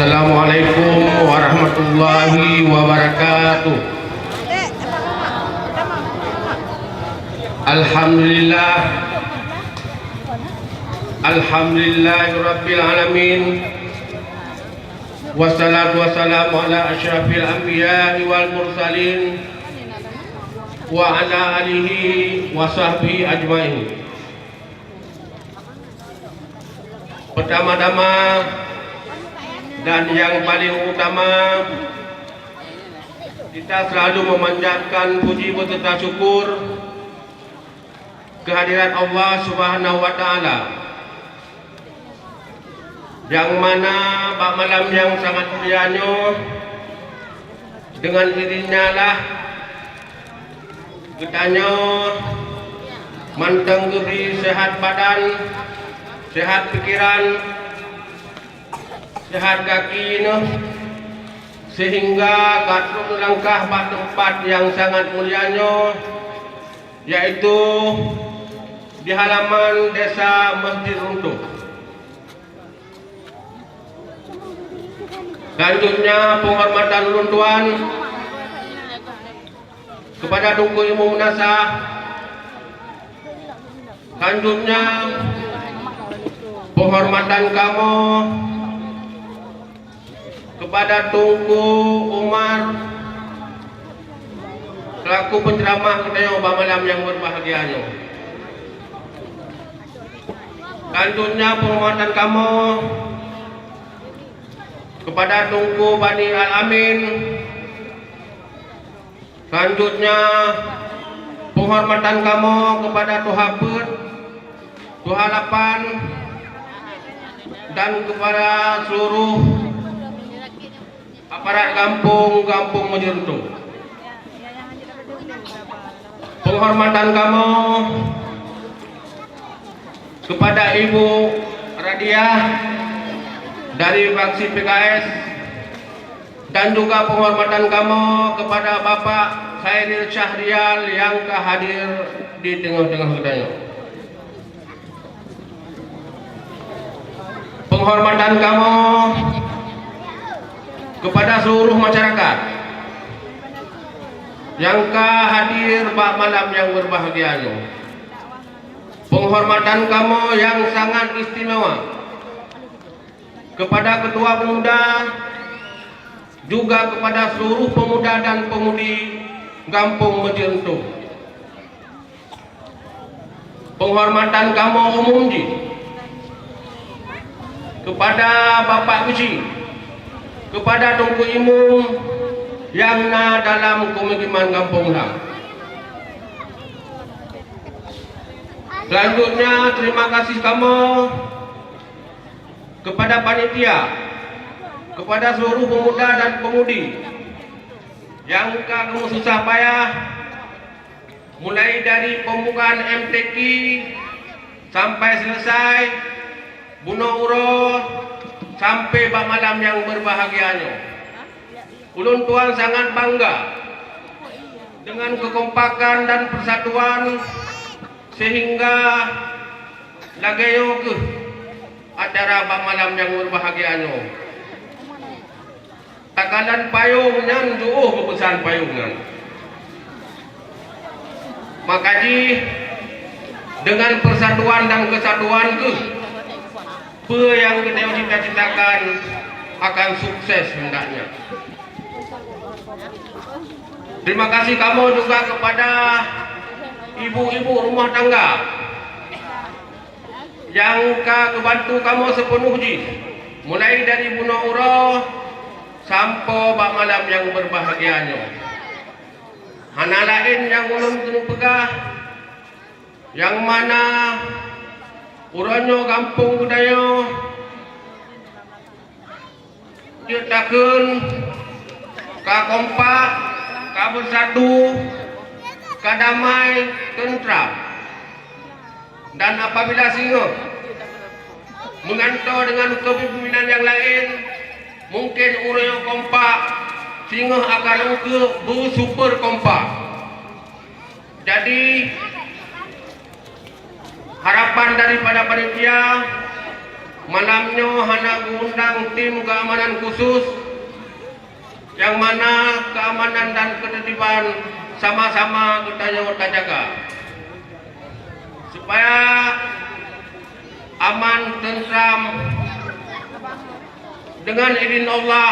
Assalamualaikum warahmatullahi wabarakatuh. Alhamdulillah, alhamdulillahirabbil alamin. Wassalatu wassalamu ala asyrafil anbiya'i wal mursalin wa ala alihi wa sahbihi ajmain. Pertama-tama dan yang paling utama, kita selalu memanjatkan puji beserta syukur kehadiran Allah Subhanahu wa taala, yang mana pada malam yang sangat mulianya, dengan dirinya lah kitanya manteng diri, sehat badan, sehat pikiran, sehat kaki, sehingga katrung langkah pada tempat yang sangat mulianya, yaitu di halaman desa Masjid Runtuh. Selanjutnya penghormatan runtuhan kepada Tunku Ilmu Munasah. Selanjutnya penghormatan kamu kepada Tunku Umar selaku penceramah kita pada malam yang berbahagia. Selanjutnya penghormatan kamu kepada Tunku Bani Al-Amin. Selanjutnya penghormatan kamu kepada Tuhapet, Tuhalapan, dan kepada seluruh aparat kampung Mejuruntuh. Penghormatan kamu kepada Ibu Radiah dari fraksi PKS, dan juga penghormatan kamu kepada Bapak Khairil Syahrial yang hadir di tengah-tengah kita. Penghormatan kamu kepada seluruh masyarakat yang hadir pada malam yang berbahagia. Penghormatan kamu yang sangat istimewa kepada Ketua Pemuda, juga kepada seluruh pemuda dan pemudi Kampung Mejuruntuh. Penghormatan kamu umum kepada Bapak Kuci, kepada Tunku Imum yang dalam Komitmen Kampung Lang. Selanjutnya terima kasih kamu kepada panitia, kepada seluruh pemuda dan pemudi yang kamu susah payah mulai dari pembukaan MTQ sampai selesai, bunuh uro sampai pada malam yang berbahagianya. Ulun Tuan sangat bangga dengan kekompakan dan persatuan, sehingga lagayo ke acara pada malam yang berbahagianya. Takalan payung nyan jauh kebesaran payungan. Makaji dengan persatuan dan kesatuan ke yang kita cita-citakan akan sukses hendaknya. Terima kasih kamu juga kepada ibu-ibu rumah tangga yang kebantu kamu sepenuh mulai dari bunuh uro sampai pada malam yang berbahagianya. Hana lain yang ulun kena pegah, yang mana uranyo kampung budaya ciptakan ka kompak, ka bersatu, ka damai, tentram. Dan apabila singo mengantar dengan kepemimpinan yang lain, mungkin uranyo kompak, singo akan super kompak. Jadi harapan daripada panitia Malamnya hendak mengundang tim keamanan khusus yang mana keamanan dan ketertiban sama-sama kita jaga supaya aman, tentram, dengan izin Allah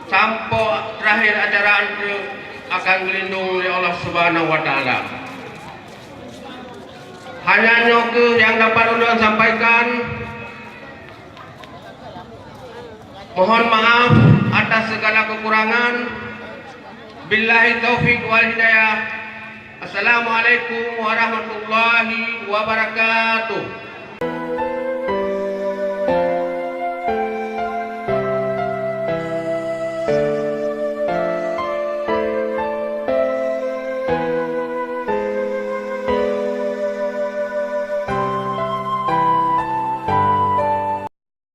sampai terakhir acara itu akan dilindungi oleh Allah Subhanahu wa taala. Hanya nyoke yang dapat ulun sampaikan. Mohon maaf atas segala kekurangan. Billahi taufik wal hidayah. Assalamualaikum warahmatullahi wabarakatuh.